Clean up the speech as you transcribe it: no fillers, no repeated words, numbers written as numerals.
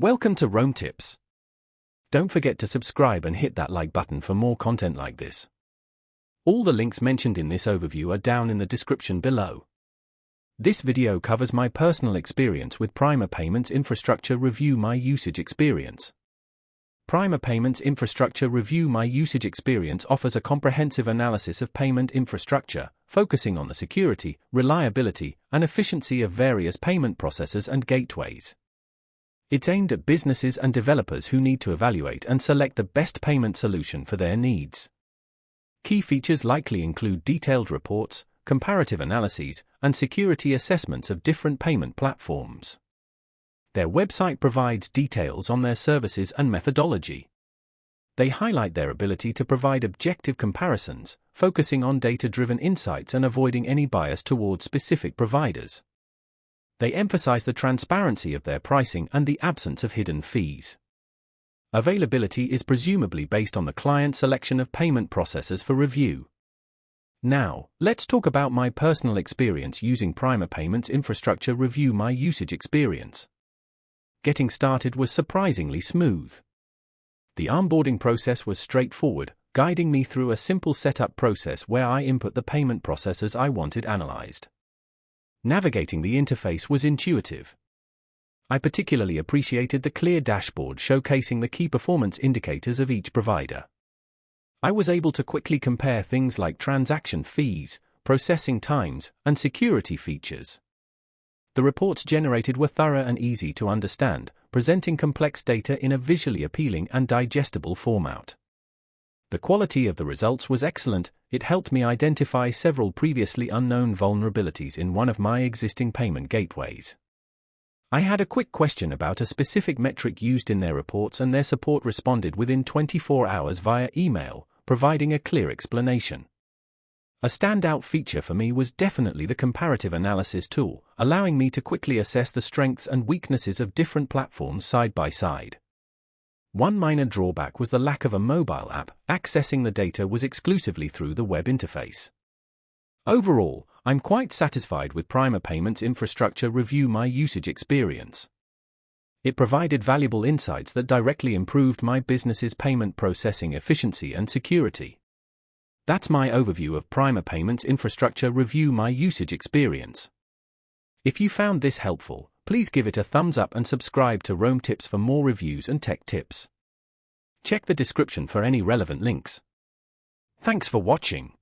Welcome to Rome Tips. Don't forget to subscribe and hit that like button for more content like this. All the links mentioned in this overview are down in the description below. This video covers my personal experience with Prima Payments Infrastructure Review My Usage Experience. Prima Payments Infrastructure Review My Usage Experience offers a comprehensive analysis of payment infrastructure, focusing on the security, reliability, and efficiency of various payment processors and gateways. It's aimed at businesses and developers who need to evaluate and select the best payment solution for their needs. Key features likely include detailed reports, comparative analyses, and security assessments of different payment platforms. Their website provides details on their services and methodology. They highlight their ability to provide objective comparisons, focusing on data-driven insights and avoiding any bias towards specific providers. They emphasize the transparency of their pricing and the absence of hidden fees. Availability is presumably based on the client selection of payment processors for review. Now, let's talk about my personal experience using Prima Payments Infrastructure Review My Usage Experience. Getting started was surprisingly smooth. The onboarding process was straightforward, guiding me through a simple setup process where I input the payment processors I wanted analyzed. Navigating the interface was intuitive. I particularly appreciated the clear dashboard showcasing the key performance indicators of each provider. I was able to quickly compare things like transaction fees, processing times, and security features. The reports generated were thorough and easy to understand, presenting complex data in a visually appealing and digestible format. The quality of the results was excellent. It helped me identify several previously unknown vulnerabilities in one of my existing payment gateways. I had a quick question about a specific metric used in their reports, and their support responded within 24 hours via email, providing a clear explanation. A standout feature for me was definitely the comparative analysis tool, allowing me to quickly assess the strengths and weaknesses of different platforms side by side. One minor drawback was the lack of a mobile app. Accessing the data was exclusively through the web interface. Overall, I'm quite satisfied with Prima Payments Infrastructure Review My Usage Experience. It provided valuable insights that directly improved my business's payment processing efficiency and security. That's my overview of Prima Payments Infrastructure Review My Usage Experience. If you found this helpful, please give it a thumbs up and subscribe to Rome Tips for more reviews and tech tips. Check the description for any relevant links. Thanks for watching.